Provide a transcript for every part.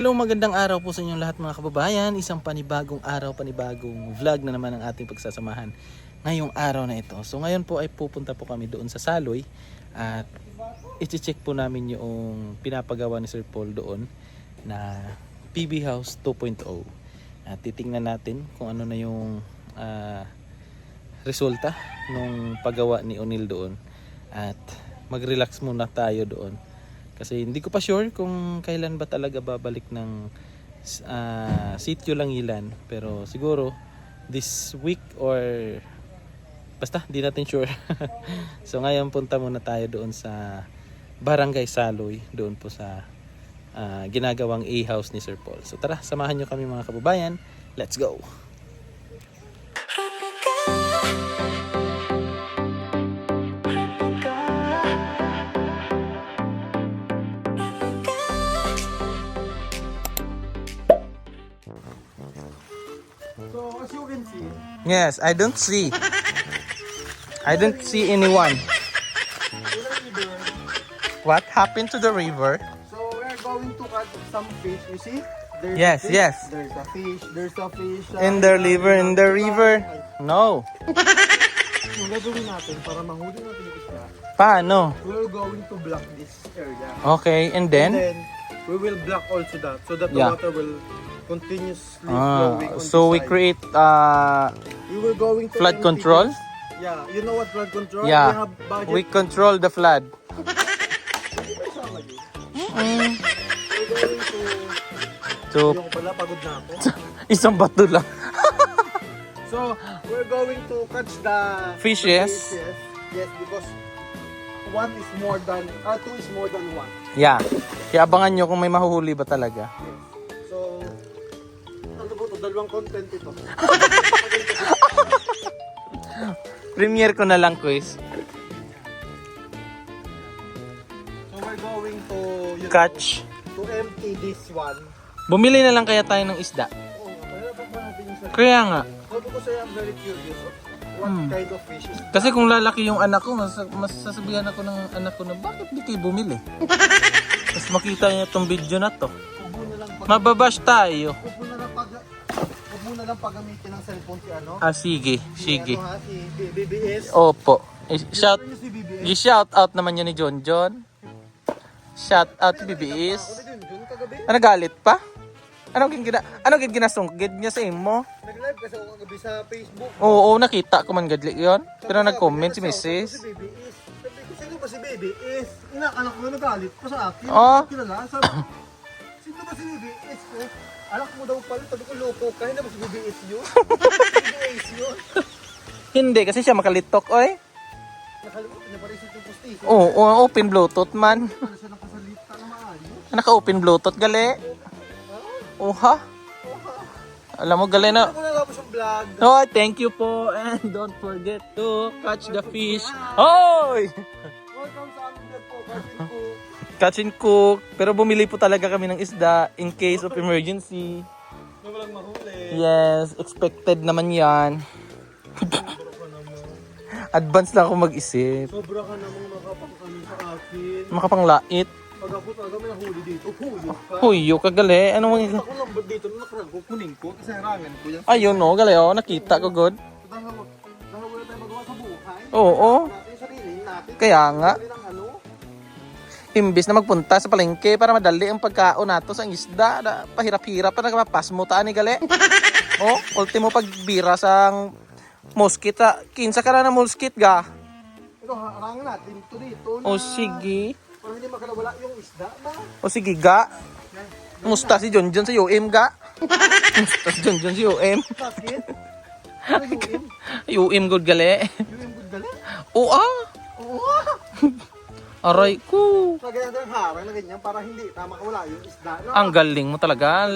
Hello, magandang araw po sa inyong lahat mga kababayan. Isang panibagong araw, panibagong vlog na naman ang ating pagsasamahan ngayong araw na ito. So ngayon po ay pupunta po kami doon sa Saloy at i-check po namin yung pinapagawa ni Sir Paul doon na PB House 2.0. At titingnan natin kung ano na yung resulta nung paggawa ni O'Neil doon. At mag-relax muna tayo doon. Kasi hindi ko pa sure kung kailan ba talaga babalik ng sitio Langilan. Pero siguro this week or basta hindi natin sure. So ngayon punta muna tayo doon sa Barangay Saloy. Doon po sa ginagawang A-house ni Sir Paul. So tara, samahan nyo kami mga kababayan. Let's go! So as you can see, Yes, I don't see anyone. What happened to the river? so we're going to catch some fish. You see? There's Yes, a fish, yes. There's a fish. There's a fish. In the river. No. Yung gagawin natin para mahuli natin yung isda, Paano? we're going to block this area. Okay, and And then? then we will block also that so that the Yeah. water will continuously flowing on So the we side. create We were going to flood empty control? this. Yeah, you know what flood control? We Yeah, have budget. we control the flood. We're going So, Yung pala, pagod na ako. isang bato lang. So, we're going to catch the Fishes? Yes, because one is more than, two is more than one. Yeah. Kaya abangan nyo kung may mahuhuli ba talaga. Yes. So, ano po ito? Dalawang content ito. Premiere ko na lang, quiz. So, we're going to, Catch. to empty this one. Bumili na lang kaya tayo ng isda. Oo, mahirap pa natin yung sarili. Kaya nga. So, because I am very curious of what kind of fish is that. Kasi kung lalaki yung anak ko, mas sasabihan ako ng anak ko na bakit di kayo bumili? Mas makita niya itong video na to. Huwag mo na lang Mababash tayo. huwag mo na lang paggamitin ng cellphone si ano. Sige, sige. Ano ha, si BBS. Opo. Shout, Ano si BBS? i-shout out naman yun ni John John. Shout out Ako BBS. na Jun, kagabi. Ano galit pa? Anong ginasungkid niya sa imo? Nag-live kasi ako kagabi sa Facebook. Oo, nakita ko man gadli yon. Pero nag-comment si Si Mrs. BBS. Sabi ko, sino ba si BBS? Inaanak ko na nagalit pa sa akin. Oh. Kilala. Sabi, sino ba si BBS ko? Anak mo daw pala. Sabi ko, loko ka. Hindi ba si BBS yun? BBS yun. Hindi, kasi siya makalitok, oy. Nakalimutan niya pa rin yung postation. Oo, open Bluetooth man. Ano siya nakasalita na maayos? Naka-open Bluetooth, gali. Oha. Alam mo, gali na. Ano ko nalapos yung vlog? Oh, thank you po. And don't forget to catch the fish. Hoy! Welcome sa aming vlog po. Kasi po, Catch and cook. Pero bumili po talaga kami ng isda in case of emergency. na walang mahuli. Yes, expected naman yan. Advance lang ako mag-isip. Sobra ka namang makapang-ano sa akin. Makapanglait. Pag ako talaga may nahuli dito, huyo ka. Huyo ka gali. Ano mo? Ako lang ba dito nung nakarang kukunin ko? Kasi harangan ko yan. Ayun no, gali oh. Nakita ko good. Dahil wala tayong magawa sa buhay. Oo. Natin sarili natin. Kaya nga. Sarili ng ano. Imbis na magpunta sa palengke para madali ang pagkaon nato sa isda. Pahirap-hirap pa nagpapas mo taan ni gali. Oh, ultimo pagbira sang muskit. Kinsa ka na ng muskit ga. Ito, harangan natin ito dito na. O sige. Para hindi makalawala yung isda ba? O sige ga. Musta si John John sa UM ga. Musta si John John sa UM. Bakit? Ano yung UM good gali. Yung good dali? Oo ah. Oo. Aray ko. Lagyan natin ang harang na ganyan para hindi makawala yung isda. No? Ang galing mo talaga.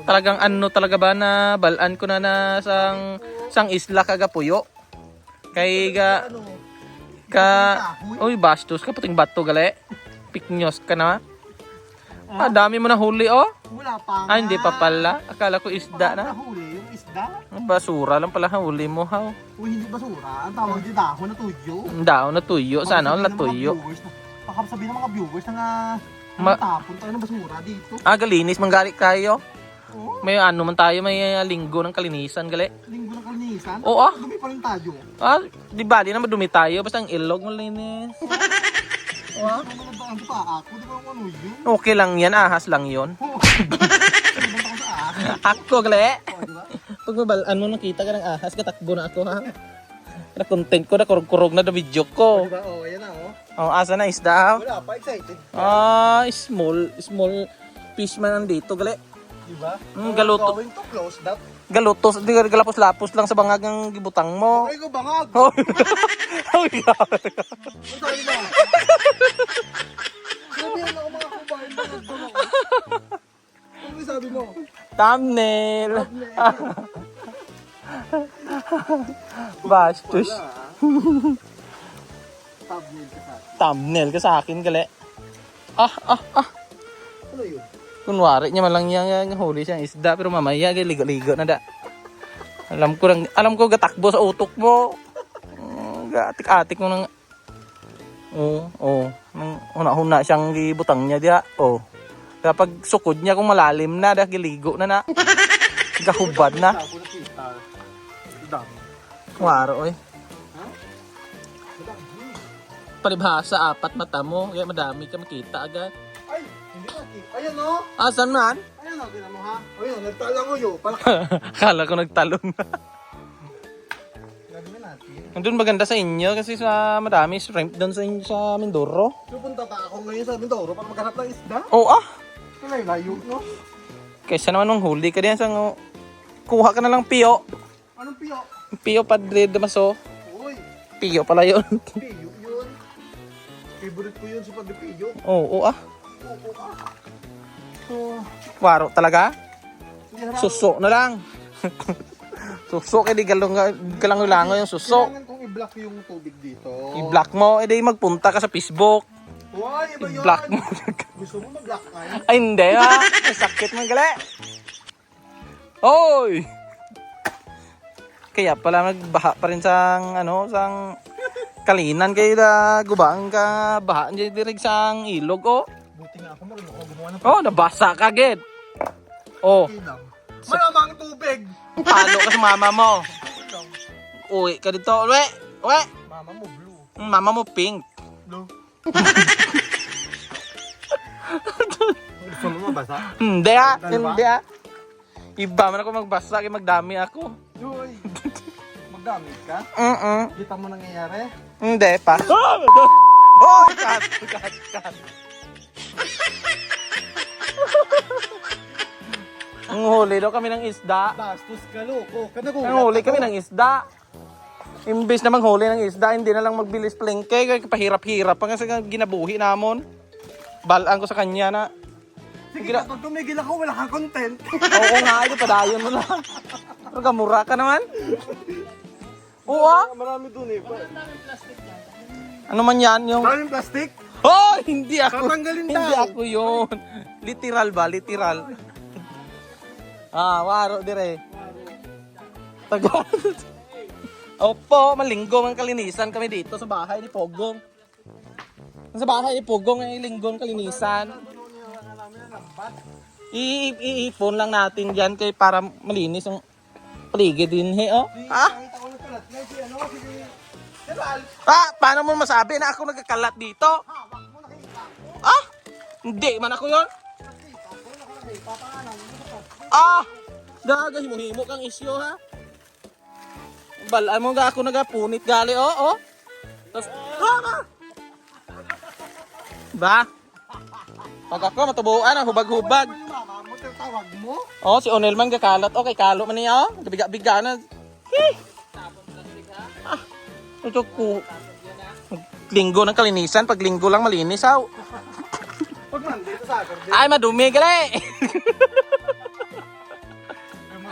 Talagang ano talaga ba na balaan ko na sang isla kaga puyo. Kay ga Ano? uy bastos ka puting bato gali. Piknyos ka na. Ah, dami mo na huli oh. Wala pa. Ah, hindi pa pala. Akala ko isda na. Nahuli yung isda. Basura lang pala huli mo ha. Uy, hindi basura. Ang tawag di dahon na tuyo. Daw na tuyo. Sana all na tuyo. Baka sabihin ng mga viewers na nga Tapon tayo ng basura dito. Galinis, manggali kayo. Oo. May ano man tayo, may linggo ng kalinisan, gali. Linggo ng kalinisan. Oo, ah. Dumi pa rin tayo. Di bali na madumi tayo, basta ang ilog malinis. Ano naman ba ang pa ako? Di ba ang ano yun? Okay lang yan, ahas lang yun. Oo. Ano ba ako sa akin? Ako, gali. Oo, di ba? Pag mabalaan mo, nakita ka ng ahas, katakbo na ako, ha? Na-content ko, na-kurog na video Oo, ko. di ba? Oo, ayan na, oh. Asa na isda? Wala pa, excited. Small fish man nandito, gali. Di ba? Galuto. Going to close that. Galutos, di galapos-lapos lang sa bangag ng gibutang mo. Okay ko bangag. Oh. Ano sabi ba? Sabihan ako mga kubahin, bangag doon ako. Ano sabi mo? Thumbnail. Bastos. Wala, ah. Thumbnail ka sa akin. Thumbnail ka sa akin, gali. Ano yun? Kunwari niya man lang yung huli siyang isda, pero mamaya ligo-ligo na da. Alam ko gatakbo sa utok mo. Gatik-atik mo nang nang huna-huna siyang gibutang niya diha. Kapag sukod niya kung malalim na, dahil giligo na. Gahubad na. Ako nakita. Dami. Waro oy. Ha? Madami. Palibhasa, 4 mata mo, kaya madami ka makita agad. Ay, hindi ko nakita. Ayan o. Asan man? Ayan o, tinan mo ha. Ayan, nagtalang ko yun. Kala ko nagtalon na. Gagawin natin. Doon maganda sa inyo kasi sa madami shrimp doon sa Mindoro. Pupunta pa ako ngayon sa Mindoro para maghanap ng isda. Layo, no? Kaysa naman nung huli ka diyan kuha ka na lang piyo. Anong piyo? Piyo Padre Damaso. Uy, Piyo pala yun. piyo yun. Favorite ko yun si Padre Piyo. Oo Oo, Waro talaga. Sige, harap. Suso na lang. Suso, di galang-lango yung suso. Kailangan kong i-block yung tubig dito. I-block mo, edi magpunta ka sa Facebook. Uy, iba yun. I-block mo. Gusto mo mag-block kayo? Ay, hindi ha. Ay, sakit man gali. Hoy! Kaya pala nagbaha pa rin sang kalinan kayo na gubang ka baha dyan direk sang ilog, Buti nga ako marunong ako gumawa ng nabasa ka agad. ilang. Malamang tubig! Palo ka sa mama mo. Uwi ka dito. Uwi! Mama mo blue. Mama mo pink. Blue. Gusto mo mabasa? Hindi ha. Dalawa? Hindi ha. Iba man ako magbasa kaya magdami ako. Uy! Magdamit ka? Kita mo nangyayari? Hindi pa. Oh! Cut. Ang huli daw kami ng isda. Bastos ka, loko. Ang huli kami ng isda. Imbes na manghuli ng isda, hindi na lang magbilis plengke. Kaya pahirap-hirap pa kasi ginabuhi namon. Balaan ko sa kanya na. Sige, kapag tumigil ako, wala kang content. Oo nga, ito padayon mo lang. Pero gamura ka naman. Oo ah. Marami dun eh. Ano man yan yung... Maraming plastic? Oh, hindi ako. Tatanggalin Hindi daw. ako yun. Literal ba? Literal. Waro dire. Tagal. Opo, malinggo ang kalinisan kami dito sa bahay ni Pogong. Sa bahay ni Pogong ay linggo ang kalinisan. I-phone lang natin diyan kay para malinis ang paligid din oh. Nakita ko na kalat. Ngayon si ano, si Gerald. Paano mo masabi na ako nagkakalat dito? Hawak mo, nakita ko. Hindi man ako yon. Nakita ko, nakita pa nga lang. Daga himo-himo kang isyo ha. Balaan mo ga ako nagapunit gali oh. Tapos ba? Pag ako matubuan ang hubag-hubag. Ano yung mama mo, tawag mo? Oh, si Onel man gakalat kay kalo man niya oh. Biga-biga na. Ito ko. Linggo ng kalinisan, pag linggo lang malinis aw. Pag nandito sa akin, Ay madumi gali.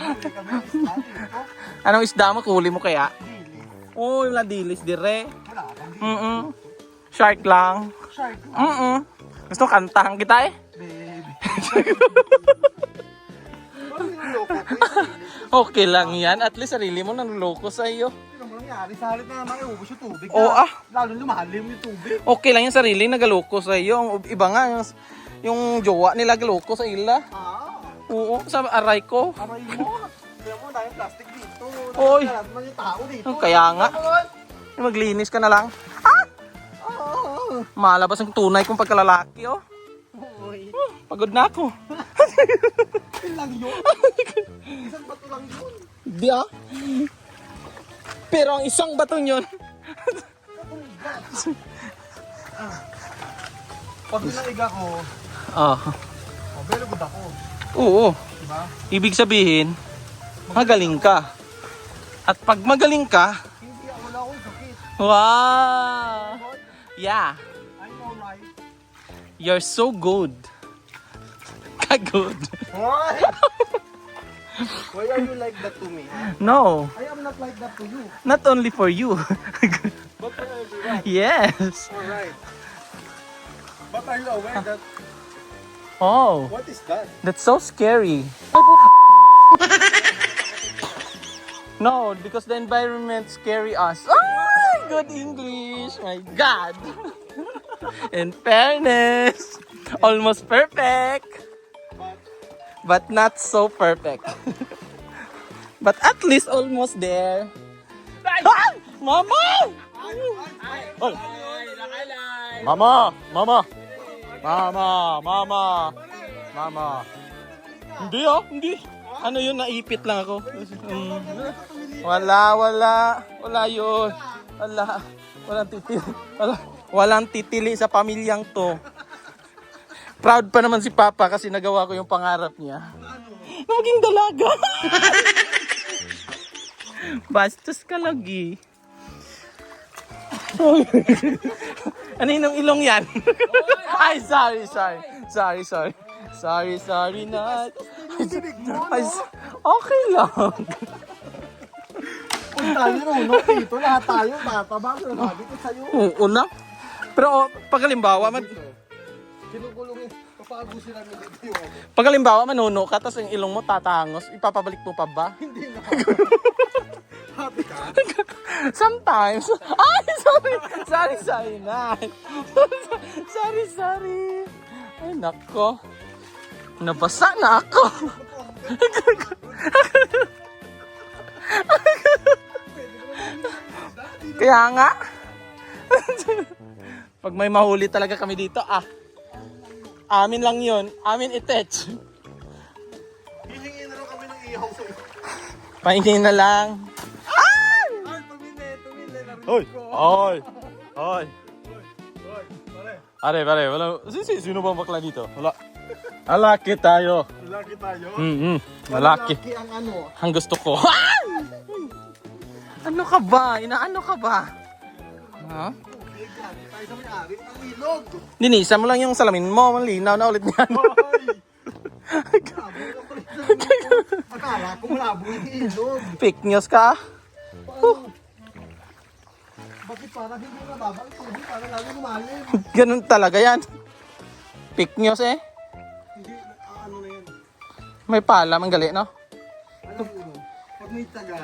mamuli kami ng isla dito. Anong isda mo kuli mo kaya? Dili. Oh, yung ladilis dire. Wala kang dili. Shark lang. Shark. Gusto kantahan kita eh. Baby. Parang yung loko ko yung sarili. Okay lang yan. At least sarili mo nanloko sa iyo. Ano mo nangyari? Sa halip na naman iubos yung tubig. Oo, Lalo lumalim yung tubig. Okay lang yung sarili nagaloko sa iyo. Ang iba nga, Yung jowa nila gloko sa ila. Ah, Oo, sa aray ko. aray mo. Kaya mo na yung plastic dito. Oy. Nagkalat man yung tao dito. Kaya nga. Maglinis ka na lang. Ah! Oo. Malabas ang tunay kong pagkalalaki, oh. Oy. Pagod na ako. Lang yun. Isang bato lang yun. Di ah. Pero ang isang bato yun. Pag naiga ko, Ah. very good ako. Oo. Diba? Ibig sabihin, magaling ka. At pag magaling ka, Hindi ako wala akong sakit. wow! But Yeah, I know right. you're so good. Ka-good. Why? Why are you like that to me? No, I am not like that to you. not only for you. But for everyone. Yes. Alright. But are you aware that Oh, what is that? that's so scary. No, because the environment scary us. Ay, good English. My God. In fairness, almost perfect. But not so perfect. But at least almost there. Ah! Mama! Oy. Mama! Mama! Mama! Mama! Mama! Hindi ah, hindi. Ano yun, naipit lang ako. Wala yun. Walang titili. Walang titili sa pamilyang to. Proud pa naman si Papa kasi nagawa ko yung pangarap niya. Maging dalaga. Bastos ka lagi. Ano yung ilong yan? Ay, sorry na. Okay lang. Kung tayo no, dito lahat tayo, bata ba? Sabi ko sa'yo. Oo lang. Pero pag halimbawa, Kinukulong papagusin namin dito yun. pag halimbawa manuno ka, tapos yung ilong mo tatangos, ipapabalik mo pa ba? Hindi na. Happy ka? Sometimes. Ay, sorry na. sorry. Ay, nako. Nabasa na ako. Kaya nga. Pag may mahuli talaga kami dito, amin lang yun. Amin itech. Hilingin na lang kami ng ihaw sa iyo. Paingin na lang. Ay, tumili. Narinig ko. Oy. Oy, pare. Pare, wala. Sino bang bakla dito? Wala. Malaki tayo. Laki tayo. Malaki. Laki ang ano. Ang gusto ko. Ano ka ba? Inaano ka ba? Ha? Tubig yan. Tayo sa may-ari. Ang ilog. Dinisa mo lang yung salamin mo. Malinaw na ulit yan. Hoy! Akala ko malabo yung ilog. Fake news ka. Paano? Bakit parang hindi mababa ang tubig? Parang lalo lumalim. Ganun talaga yan. Fake news eh. Hindi, ano na yan? May pala, ang gali, no? Alam mo, pag may taga,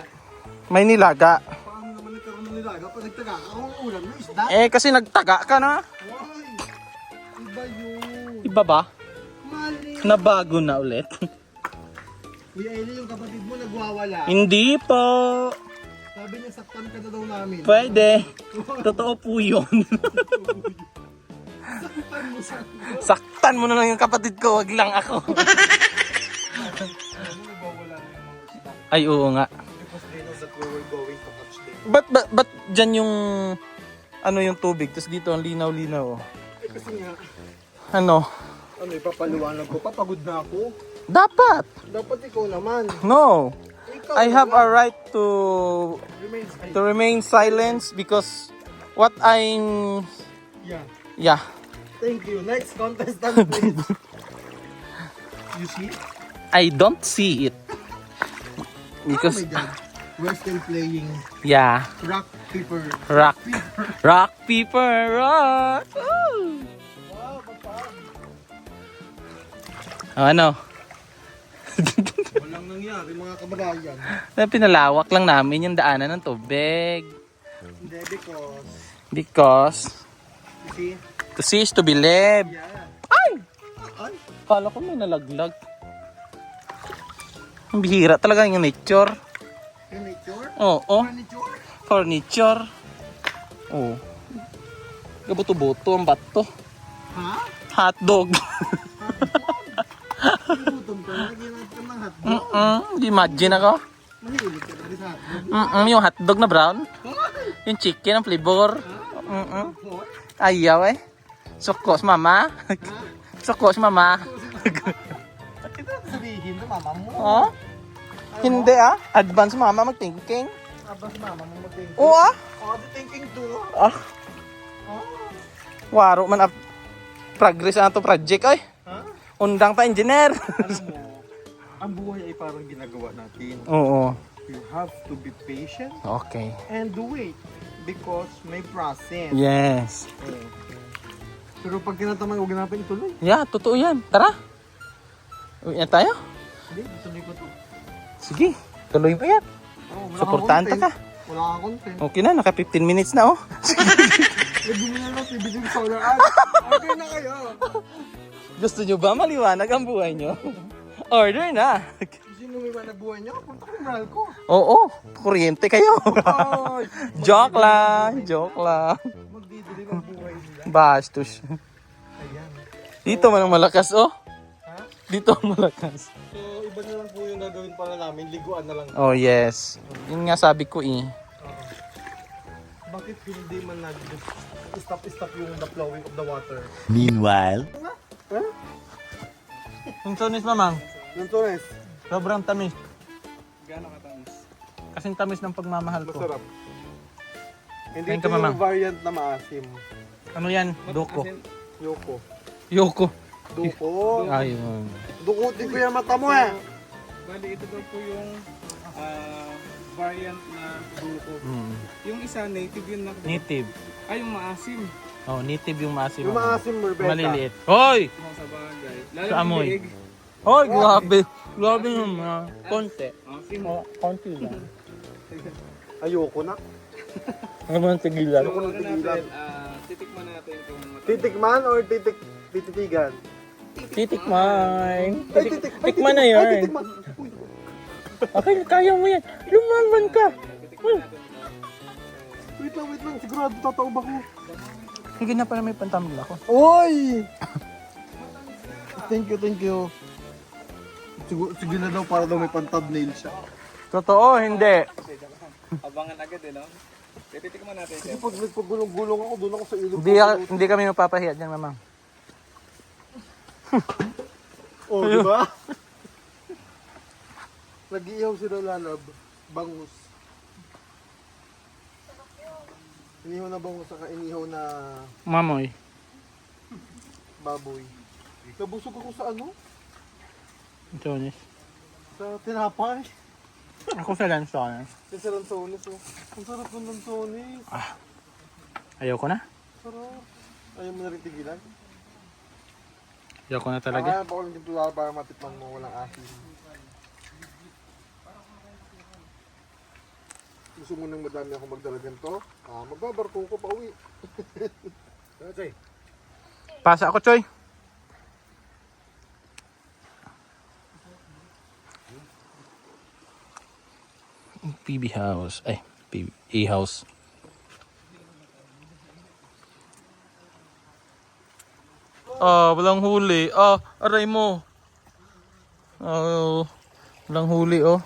May nilaga. paano naman nagkaroon ng nilaga? Pag nagtaga, ako ang ulam na isda. Eh, kasi nagtaga ka na. Hoy! Iba yun. Iba ba? Mali. Nabago na ulit. Kuya Eli, yung kapatid mo nagwawala. Hindi po. Sabi niya, saktan ka na daw namin. Pwede. Totoo po yun. Saktan mo sa Saktan mo na lang yung kapatid ko, wag lang ako. Ano nagwawala na yung mga isda? Ay, oo nga. Because they know that we were going to catch them. Ba't dyan yung, ano yung tubig, tapos dito ang linaw-linaw. Oh. Eh kasi nga, Ano? ano ipapaliwanag ko, papagod na ako. Dapat. Dapat ikaw naman. No. Ikaw I have a naman. right to Remain silent. remain silent because what I'm, Yeah. yeah. Thank you. Next contestant, please. You see? I don't see it. Because, Oh my God. We're still playing yeah. rock, paper. Rock, paper, rock. Woo! Wow, kapag. Ano? Walang nangyari mga kababayan. Pinalawak lang namin yung daanan ng tubig. Hindi, because, Because, you see? to see is to believe. Yeah. Ay! Ay, Kala ko may nalaglag. Ang bihira talaga yung nature. furniture? Oo. Furniture? Furniture. Oo. Gabuto-buto ang bato. Ha? Hotdog. Gutom ka na, ginagawa ka ng hotdog. Imagine ako. Mahilig ka na sa hotdog. Yung hotdog na brown. Yung chicken ang flavor. Ayaw eh. Sukos mama. Sukos mama. Ito sabihin na mama mo. Oh? Hindi ah. Advance mama mag-thinking. Abas mama mo mag-thinking. Oo ah. Oh, the thinking too. Ah. Waro man ang progress na to project ay. Ha? Undang pa engineer. Alam mo, ang buhay ay parang ginagawa natin. Oo. You have to be patient Okay. and do it because may process. Yes. Pero pag kinatamay, huwag natin ituloy. Yeah, totoo yan. Tara. Uwi na tayo. Hindi, ituloy ko to. Sige. Tuloy pa yan. Oh, wala Suportante kang ka. content. Wala kang content. Okay na, naka 15 minutes na oh. Eh, bumili na si Biging Solar Art. Okay na kayo. Gusto nyo ba maliwanag ang buhay nyo? Order na. Sino may ba nagbuhay niya? Punta ko yung mahal ko. Oo, kuryente kayo. Ay, Joke lang, joke lang. magdidilig ang buhay nila. Bastos. Ayan. Dito man ang malakas oh. Ha? Dito ang malakas. So, iba na lang po yung gagawin para namin. Liguan na lang. Oh yes. Yun nga sabi ko eh. Bakit hindi man nag-stop yung the flowing of the water? Meanwhile, Yung tunis mamang, Yung Torres, sobrang tamis. gano'ng katamis? Kasing tamis ng pagmamahal ko. Masarap. Hindi Kain ito ka, Mamang. yung variant na maasim. Ano yan? Duko. Yoko. Yoko. Duko. Ayun. Dukutin ko yung mata mo eh. Bali, ito daw po yung variant na duko. Mm. Yung isa, native yun na. Native. Ay, yung maasim. Oh, native yung maasim. Yung maasim, Rebecca. Maliliit. Hoy! Mga sa bagay. Lalo Sa yung amoy. liig. Hoy, grabe. Grabe yung konti. Maasim. Oh, konti lang. Ayoko na. Ano ba ang tigilan? So, ano natin, titikman natin kung Titikman or tititigan? Titikman. Ay, Tikman na yan. titikman. Uy, Okay, kaya mo yan. Lumaban ka. wait lang. Sigurado tataob ako. Sige na pala may pantamil ako. Oy! Thank you. Sige na daw para daw may pan-thumbnail siya. Totoo, hindi. abangan agad no? Titikman natin siya. Pag nagpagulong-gulong ako, doon ako sa ilog. Hindi kami mapapahiya dyan, mamang. Oh, di ba? Nag-iihaw sila lalab. Bangus. Inihaw na bangus, saka inihaw na Mamoy. baboy. Nabusog ako sa ano? Jones. Sa tinapay. Ako sa lansones. Sa lansones, oh. Ang sarap ng lansones. Ayoko na. Sarap. Ayaw mo na rin tigilan? Ayoko na talaga. Baka lang dito lang para matikman mo walang asin. Gusto mo nang madami ako magdala ganito? Magbabarko ko pa uwi. Okay. Pasa ako, Choy. PB House. Ay, PB E-House. Walang huli. Aray mo. Walang huli, oh.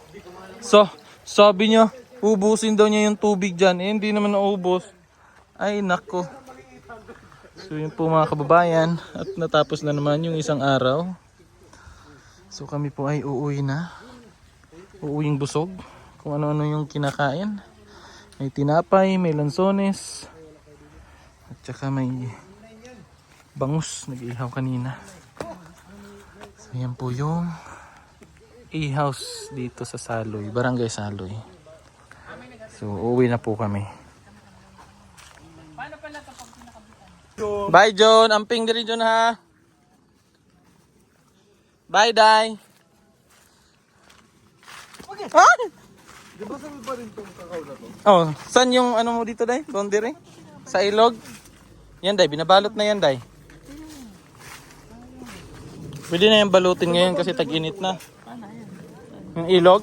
So, sabi niya, ubusin daw niya yung tubig dyan. Eh, hindi naman naubos. Ay, nako. So, yun po mga kababayan. At natapos na naman yung isang araw. So, kami po ay uuwi na. Uuwing busog. Kung ano-ano yung kinakain. May tinapay, may lansones. At saka may bangus. Nag-ihaw kanina. So, yan po yung e-house dito sa Saloy. Barangay Saloy. So, uuwi na po kami. Bye, John. Amping diri, John, ha? Bye, Day. Ah! Di ba sabi pa rin itong kakao na to? Oh, saan yung ano mo dito, Day? Boundary? Sa ilog? Yan, Day. Binabalot na yan, Day. Pwede na yung balutin ngayon kasi tag-init na. Yung ilog?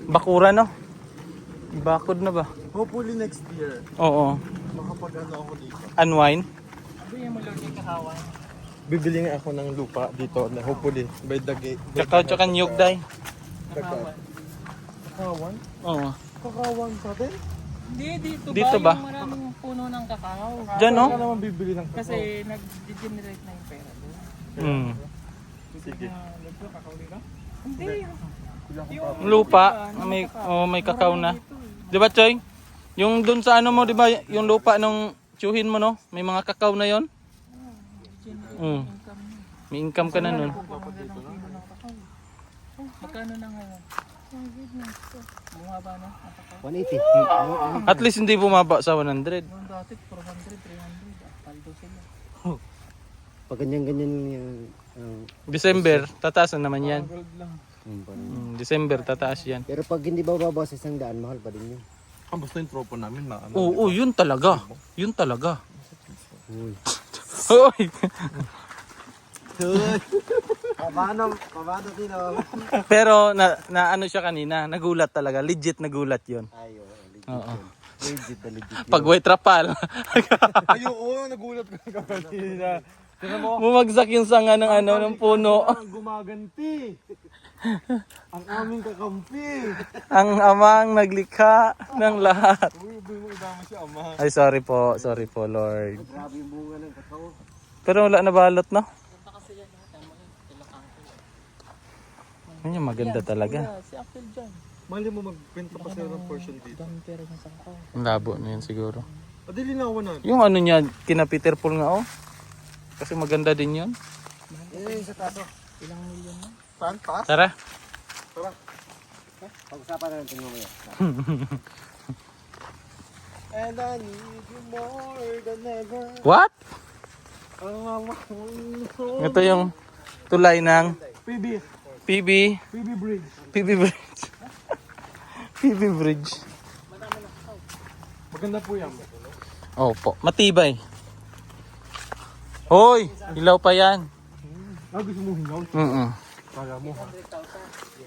Bakura no? Bakod na ba? Hopefully next year, Oo. makapag-ano ako dito. Unwind? Bibili nga ako ng lupa dito na hopefully by the gate. Tsaka niyog day. Kakawan? Oo. Kakawan sa atin? Hindi, dito, Dito ba? ba? Yung maraming puno ng kakao. Diyan no? Wala naman bibili ng kakao. Kasi nag-generate na yung pera doon. Hmm. Sige. Dito, kakao dito? Hindi. Yung lupa, may kakao na. Di ba Choy? Yung dun sa ano mo, di ba? Yung lupa nung tiyuhin mo no? May mga kakao na yon. May income ka na nun. Magkano na ngayon? Bumaba na. 180. At least hindi bumaba sa 100. Noong dati, 400, 300. Paldo sila. Pag ganyan-ganyan yung... December, tataas na naman yan. parang- December, tataas yan. Pero pag hindi bababa sa 100, mahal pa din yun. Basta yung tropo namin na ano. Oo, yun talaga. Yun talaga. Uy. Hoy! Paano din oh. Pero na ano siya kanina, nagulat talaga. Legit nagulat yun. Ayo, Oo. legit. Pag white trapal, Ay, oo, nagulat ka kanina. Tingnan mo, bumagsak yung sanga ng ano, ng puno. ang gumaganti. Ang aming kakampi. Ang amang naglikha ng lahat. Uy, mo idama si ama. Ay, sorry po, Lord. Grabe yung bunga ng kakao. Pero wala na balot, no? Yan yung maganda talaga. Si Apple dyan. Mali mo magbenta pa sila ng portion dito. Daming pera niya sa kakao. Ang labo na yun siguro. Adili na ako na. Yung ano niya, kina Peter Paul nga, oh. Kasi maganda din yun. Sa taso. Ilang milyon na? Saan? Taas? Tara. Pag-usapan na natin mamaya. And I need you more than ever. What? Oh, Ito yung tulay ng PB. PB Bridge. Bridge. PB Bridge. Maganda po yan. Opo, matibay. Hoy, ilaw pa yan. Gusto mo hingaw? Kaya mo.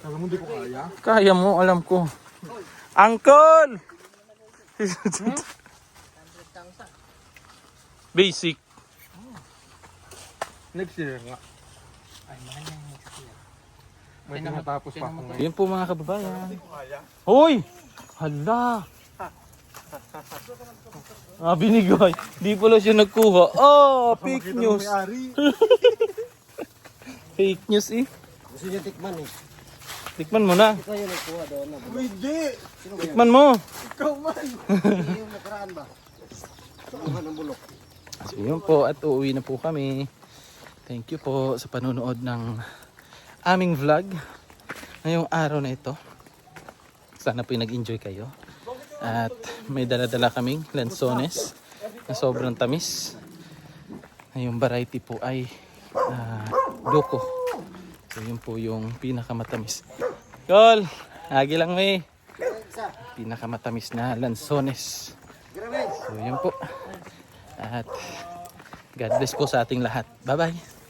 Kaya mo di ko kaya? Kaya mo, alam ko. Uncle! Basic. Next year nga. Ay, mahal na yung next year. May tinatapos pa akong Yun po mga kababayan. Hoy! Hala! Binigay. Di pala siya nagkuha. Oh, fake news. May-ari. Fake news eh. Gusto niya tikman eh. Tikman mo na. Ikaw yung nagkuha doon. Hindi. Tikman mo. Ikaw man. Yung nakaraan ba? Kuha ng bulok. So yun po at uuwi na po kami. Thank you po sa panonood ng aming vlog ngayong araw na ito. Sana po nag-enjoy kayo. At may dala-dala kaming lansones na sobrang tamis. Ngayong variety po ay doko. So yun po yung pinakamatamis. Kol! Lagi lang may pinakamatamis na lansones. So yun po. At God bless po sa ating lahat. Bye-bye.